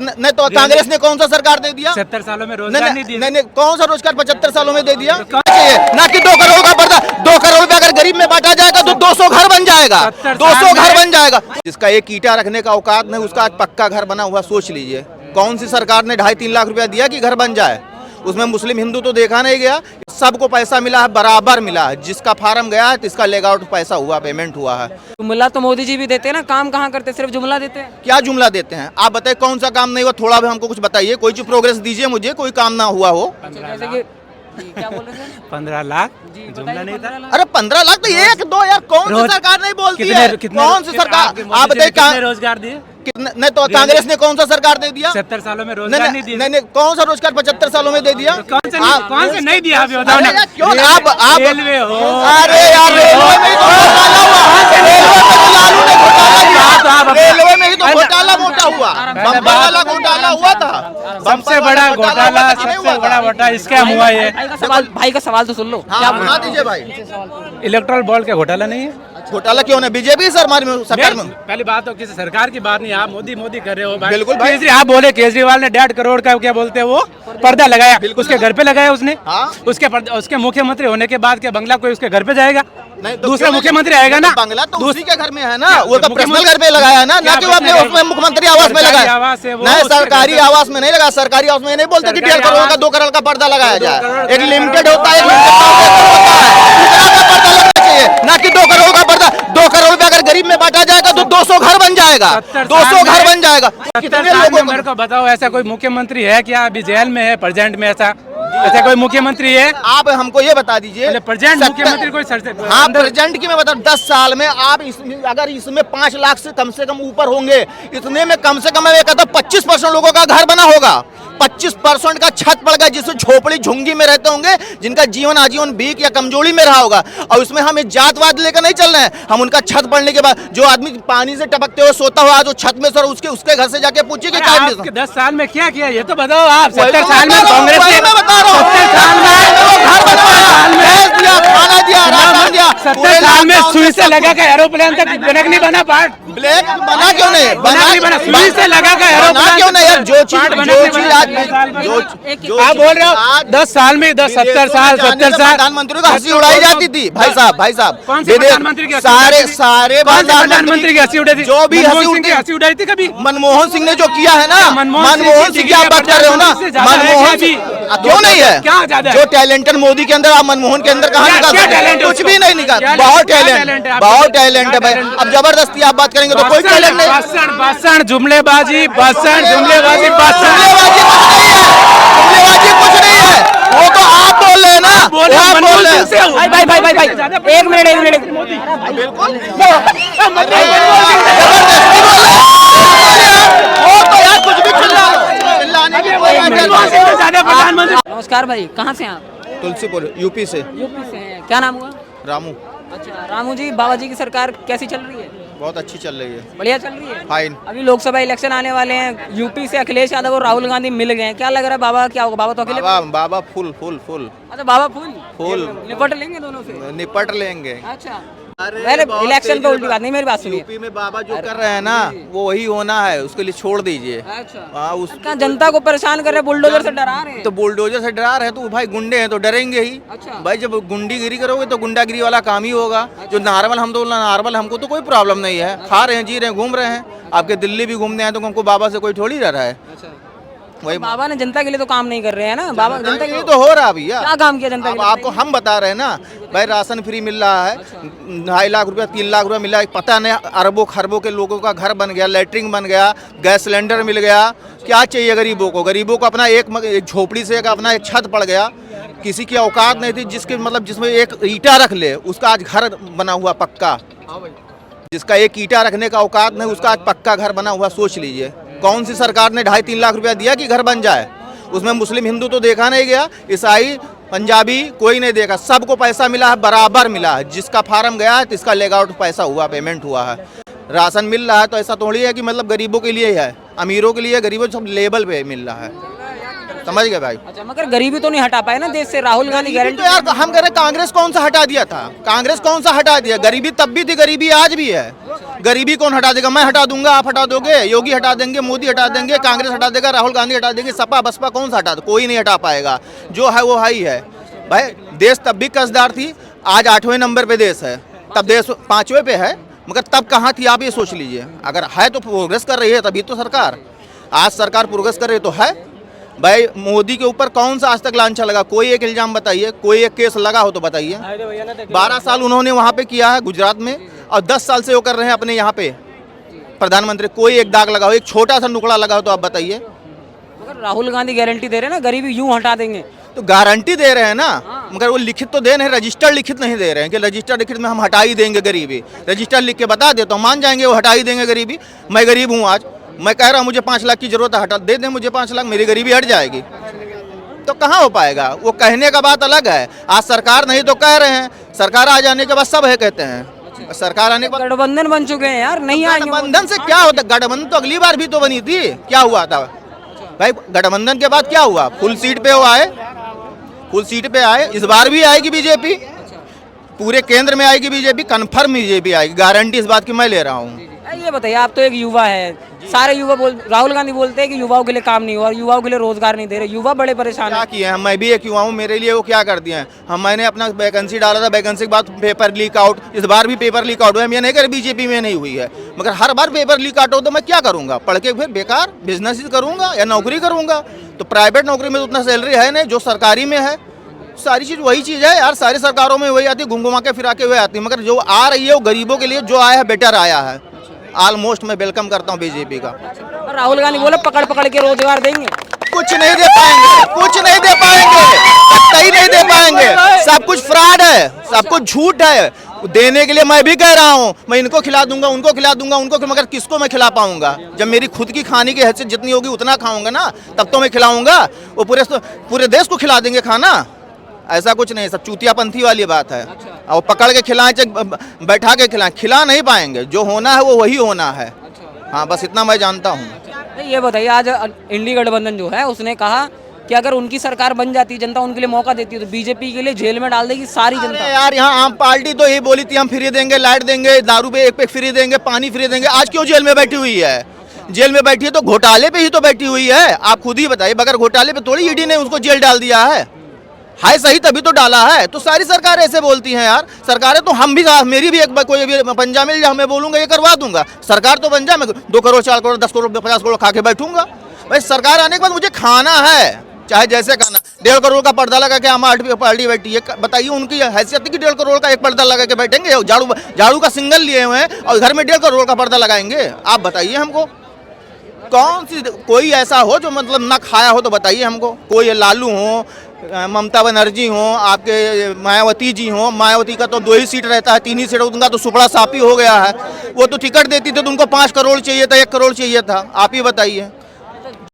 नहीं तो कांग्रेस ने कौन सा सरकार दे दिया? 70 सालों में रोजगार नहीं दिया। नहीं, कौन सा रोजगार 75 सालों में दे दिया? ना कि 2 करोड़ का पर्दा, 2 करोड़ रुपया अगर गरीब में बांटा जाएगा तो 200 घर बन जाएगा, 200 घर बन जाएगा। जिसका एक ईंटा रखने का औकात नहीं, उसका आज पक्का घर बना हुआ। सोच लीजिए कौन सी सरकार ने 2.5-3 लाख रुपया दिया कि घर बन जाए? उसमें मुस्लिम हिंदू तो देखा नहीं गया, सबको पैसा मिला है, बराबर मिला है। जिसका फार्म गया है तो इसका लेग आउट पैसा हुआ, पेमेंट हुआ है। जुमला तो मोदी जी भी देते हैं ना, काम कहाँ करते, सिर्फ जुमला देते हैं। क्या जुमला देते हैं? आप बताइए कौन सा काम नहीं हुआ, थोड़ा भी हमको कुछ बताइए, कोई चीज प्रोग्रेस दीजिए मुझे, कोई काम ना हुआ हो। जैसे कि क्या बोल रहे थे? 15 लाख जी, जुमला नहीं था। अरे 15 लाख तो 1-2 यार, कौन सी सरकार नहीं बोलती है? कौन सी सरकार? आप बताइए कितने रोजगार दिए? नहीं तो कांग्रेस ने कौन सा सरकार दे दिया? 70 सालों में रोजगार नहीं दिया। नहीं, कौन सा रोजगार 75 सालों में दे दिया? कौन से नहीं दिया? अभी बताओ ना। क्यों आप रेलवे हो, अरे यार रेलवे में तो घोटाला हुआ, रेलवे में ही तो घोटाला मोटा हुआ, बम्पर वाला घोटाला हुआ था। सबसे बड़ा घोटाला, सबसे बड़ा घोटाला स्कैम हुआ ये। भाई का सवाल तो सुन लो। क्या बना दीजिए भाई? इलेक्ट्रल बॉन्ड का घोटाला नहीं है? घोटाला क्यों नहीं? बीजेपी सरकार में पहली बात तो किसी सरकार की बात नहीं, आप मोदी कर रहे हो भाई। बिल्कुल भाई। आप बोले केजरीवाल ने 1.5 करोड़ का क्या बोलते हैं वो पर्दा लगाया, उसके घर पे लगाया उसने। हाँ? उसके मुख्यमंत्री होने के बाद क्या बंगला कोई उसके घर पे जाएगा? नहीं तो दूसरा मुख्यमंत्री आएगा ना। बंगला तो उसी के घर में है ना, वो तो पर्सनल घर पे लगाया है ना कि वो अपने उसमें मुख्यमंत्री आवास में लगाया। नहीं, सरकारी आवास में नहीं लगा। सरकारी आवास में नहीं बोलते कि 1.5 करोड़ का 2 करोड़ का पर्दा लगाया जाए। एक लिमिटेड होता है, ना कि 2 करोड़ का पर्दा। 2 करोड़ रुपया अगर गरीब में बांटा जाएगा तो 200 घर बन जाएगा, 200 घर बन जाएगा। कितने लोगों मेरे को बताओ, ऐसा कोई मुख्यमंत्री है क्या अभी जेल में है प्रेजेंट में? ऐसा कोई मुख्यमंत्री है? आप हमको ये बता दीजिए प्रेजेंट मुख्यमंत्री कोई सर से? हाँ, प्रेजेंट की मैं बता, 10 साल में आप अगर इसमें 5 लाख से कम ऊपर होंगे, इतने में कम से कम 25% लोगों का घर बना होगा, 25% का छत पड़ गया, जिससे झोपड़ी झुंगी में रहते होंगे, जिनका जीवन आजीवन भीख या कमजोरी में रहा होगा। और उसमें हम जातवाद लेकर नहीं चल रहे हैं, हम उनका छत पड़ने के बाद जो आदमी पानी से टपकते हुए सोता हुआ जो छत में, सर उसके घर से जाके पूछिए कि 10 साल में क्या किया ये तो बताओ आप। 70 साल में कांग्रेस ने बता रहा हूँ, 70 साल में सुई से लगा कर एरोप्लेन तक ब्लैक नहीं बना। पार्ट ब्लैक बना क्यों नहीं? बना सुई से लगा कर एरोप्लेन क्यों नहीं यार? जो चीज आप बोल रहे हो 10 साल में 70 साल प्रधानमंत्री को हंसी उड़ाई जाती थी। भाई साहब कौन से प्रधानमंत्री की सारे प्रधानमंत्री की हंसी उड़ाई थी? जो भी हंसी उड़ाई थी कभी? मनमोहन सिंह ने जो किया है ना, मनमोहन सिंह की आप बात कर रहे हो ना, मनमोहन सिंह क्यों नहीं है? क्या ज्यादा जो टैलेंटेड मोदी के अंदर, आप मनमोहन के अंदर कहाँ निकाल? कुछ भी नहीं निकाल। बहुत टैलेंट है भाई। अब जबरदस्ती आप बात करेंगे तो कोई टैलेंट नहीं। भाषण जुमलेबाजी कुछ नहीं है, वो तो आप बोल रहे हैं ना, बोल रहे हैं। भाई एक मिनट बिल्कुल नमस्कार भाई, कहाँ से हैं आप? तुलसीपुर, यूपी से। यूपी से हैं। क्या नाम हुआ? रामू। अच्छा रामू जी, बाबा जी की सरकार कैसी चल रही है? बहुत अच्छी चल रही है, बढ़िया चल रही है। फाइन। अभी लोकसभा इलेक्शन आने वाले हैं, यूपी से अखिलेश यादव और राहुल गांधी मिल गए हैं, क्या लग रहा है बाबा क्या होगा? बाबा तो अकेले? बाबा फुल। अच्छा बाबा फुल निपट लेंगे दोनों से? निपट लेंगे। अच्छा इलेक्शन पे उल्टी बात नहीं, मेरी बात सुनिए। यूपी में बाबा जो कर रहे हैं ना, वो वही होना है, उसके लिए छोड़ दीजिए। अच्छा उसका जनता को परेशान कर रहे हैं, बुलडोजर से डरा रहे हैं। तो बुलडोजर से डरा रहे हैं तो भाई गुंडे हैं तो डरेंगे ही। अच्छा भाई जब गुंडीगिरी करोगे तो गुंडागिरी वाला काम ही होगा। जो नॉर्मल हमको तो कोई प्रॉब्लम नहीं है, खा रहे हैं, जी रहे हैं, घूम रहे हैं। आपके दिल्ली भी घूमने आए तो हमको बाबा से कोई थोड़ी डर है। वही बाबा ने जनता के लिए तो काम नहीं कर रहे हैं ना। बाबा जनता के लिए तो हो रहा भैया, क्या काम किया जनता के लिए? आपको हम बता रहे हैं ना भाई, राशन फ्री मिल रहा है, 2.5 लाख रुपया 3 लाख रुपया मिल रहा है, पता नहीं अरबों खरबों के लोगों का घर बन गया, लैट्रिन बन गया, गैस सिलेंडर मिल गया। क्या चाहिए गरीबों को अपना एक झोपड़ी से अपना एक छत पड़ गया। किसी की औकात नहीं थी जिसमें एक ईंटा रख ले, उसका आज घर बना हुआ पक्का। जिसका एक ईंटा रखने का औकात नहीं, उसका आज पक्का घर बना हुआ। सोच लीजिए कौन सी सरकार ने 2.5-3 लाख रुपया दिया कि घर बन जाए? उसमें मुस्लिम हिंदू तो देखा नहीं गया, ईसाई पंजाबी कोई नहीं देखा, सबको पैसा मिला है, बराबर मिला है। जिसका फार्म गया है तो इसका लेग आउट पैसा हुआ, पेमेंट हुआ है। राशन मिल रहा है तो ऐसा थोड़ी है कि गरीबों के लिए है, अमीरों के लिए, गरीबों सब लेवल पे मिल रहा है। समझ गए भाई। अच्छा, मगर गरीबी तो नहीं हटा पाए ना देश से, राहुल गांधी तो गारंटी। यार हम कह रहे कांग्रेस कौन सा हटा दिया था, कांग्रेस कौन सा हटा दिया? गरीबी तब भी थी, गरीबी आज भी है। गरीबी कौन हटा देगा? मैं हटा दूंगा, आप हटा दोगे, योगी हटा देंगे, मोदी हटा देंगे, कांग्रेस हटा देगा, राहुल गांधी हटा देंगे, सपा बसपा कौन सा हटा दे? कोई नहीं हटा पाएगा। जो है वो है ही है भाई। देश तब भी कर्जदार थी, आज 8वें नंबर पे देश है, तब देश 5वें पे है, मगर तब कहाँ थी आप ये सोच लीजिए। अगर है तो प्रोग्रेस कर रही है तभी तो सरकार, आज सरकार प्रोग्रेस कर रही तो है भाई। मोदी के ऊपर कौन सा आज तक लांछा लगा? कोई एक इल्जाम बताइए, कोई एक केस लगा हो तो बताइए। 12 साल उन्होंने वहाँ पे किया है गुजरात में, और 10 साल से वो कर रहे हैं अपने यहाँ पे प्रधानमंत्री। कोई एक दाग लगा हो, एक छोटा सा नुकड़ा लगा हो तो आप बताइए। मगर राहुल गांधी गारंटी दे रहे हैं ना, गरीबी यूं हटा देंगे। तो गारंटी दे रहे हैं ना, मगर वो लिखित तो दे रहे हैं, रजिस्टर लिखित नहीं दे रहे हैं कि रजिस्टर लिखित में हम हटा ही देंगे गरीबी। रजिस्टर लिख के बता दे तो मान जाएंगे वो हटा ही देंगे गरीबी। मैं गरीब हूँ, आज मैं कह रहा हूँ मुझे 5 लाख की जरूरत है, हटा दे दें मुझे 5 लाख, मेरी गरीबी हट जाएगी। तो कहाँ हो पाएगा? वो कहने का बात अलग है, आज सरकार नहीं तो कह रहे हैं, सरकार आ जाने के बाद सब है कहते हैं। सरकार आने के बाद गठबंधन बन चुके हैं यार, नहीं आएंगे। गठबंधन से क्या होता? गठबंधन तो अगली बार भी तो बनी थी, क्या हुआ था भाई? गठबंधन के बाद क्या हुआ? फुल सीट पे वो आए, फुल सीट पे आए। इस बार भी आएगी बीजेपी, पूरे केंद्र में आएगी बीजेपी, कन्फर्म बीजेपी आएगी, गारंटी इस बात की मैं ले रहा हूँ। ये बताइए, आप तो एक युवा है, सारे युवा राहुल गांधी बोलते हैं कि युवाओं के लिए काम नहीं हुआ, युवाओं के लिए रोजगार नहीं दे रहे, युवा बड़े परेशान क्या हैं। किए हैं? मैं भी एक युवा हूँ, मेरे लिए वो क्या कर दिए हैं? मैंने अपना वैकेंसी डाला था, वैकेंसी के बाद पेपर लीक आउट, इस बार भी पेपर लीक आउट हुआ है। मैं नहीं कर बीजेपी में नहीं हुई है, मगर हर बार पेपर लीक आउट हो तो मैं क्या करूँगा? पढ़ के फिर बेकार बिजनेस करूँगा या नौकरी करूँगा? तो प्राइवेट नौकरी में तो उतना सैलरी है नहीं जो सरकारी में है। सारी चीज़ वही चीज़ है यार, सारी सरकारों में वही आती है, घुमा के फिरा के वही आती है, मगर जो आ रही है वो गरीबों के लिए जो आया है बेटर आया है। ऑलमोस्ट मैं वेलकम करता हूँ बीजेपी का। और राहुल गांधी बोले पकड़ पकड़ के रोजगार देंगे। कुछ नहीं दे पाएंगे, कुछ नहीं दे पाएंगे, कतई नहीं दे पाएंगे। सब कुछ फ्रॉड है, सब कुछ झूठ है। देने के लिए मैं भी कह रहा हूँ, मैं इनको खिला दूंगा, उनको खिला दूंगा, उनको, मगर किसको मैं खिला पाऊंगा? जब मेरी खुद की खाने की हैसियत जितनी होगी उतना खाऊंगा ना, तब तो मैं खिलाऊंगा। वो पूरे देश को खिला देंगे खाना? ऐसा कुछ नहीं, सब चूतियापंथी वाली बात है। और पकड़ के खिलाएं, बैठा के खिलाएं, खिला नहीं पाएंगे। जो होना है वो वही होना है। हाँ, बस इतना मैं जानता हूँ। ये बताइए, आज इंडी गठबंधन जो है उसने कहा कि अगर उनकी सरकार बन जाती है, जनता उनके लिए मौका देती है, तो बीजेपी के लिए जेल में डाल देगी सारी जनता। यार यहाँ आम पार्टी तो ये बोली थी हम फ्री देंगे, लाइट देंगे, दारू पे 1 पैक फ्री देंगे, पानी फ्री देंगे। आज क्यों जेल में बैठी हुई है? जेल में बैठी है तो घोटाले पे ही तो बैठी हुई है। आप खुद ही बताइए, बगैर घोटाले पे थोड़ी ईडी ने उसको जेल डाल दिया है सही तभी तो डाला है। तो सारी सरकार ऐसे बोलती हैं यार, सरकारें तो हम भी, मेरी भी एक कोई भी पंजा मिल जाए, मैं बोलूंगा ये करवा दूंगा। सरकार तो बन जाए, मैं 2 करोड़ 4 करोड़ 10 करोड़ 50 करोड़ खा के बैठूंगा। भाई सरकार आने के बाद मुझे खाना है, चाहे जैसे खाना। 1.5 करोड़ का पर्दा लगा के हमारी पार्टी बैठी है, बताइए उनकी हैसियत की 1.5 करोड़ का एक पर्दा लगा के बैठेंगे? झाड़ू का सिंगल लिए हुए हैं और घर में 1.5 करोड़ का पर्दा लगाएंगे? आप बताइए हमको, कौन सी कोई ऐसा हो जो मतलब ना खाया हो तो बताइए हमको। कोई लालू हो, ममता बनर्जी हो, आपके मायावती जी हो। मायावती का तो 2 ही सीट रहता है, 3 ही सीट, उनका तो सुपड़ा साफी हो गया है। वो तो टिकट देती थी तो उनको 5 करोड़ चाहिए था, 1 करोड़ चाहिए था। आप ही बताइए।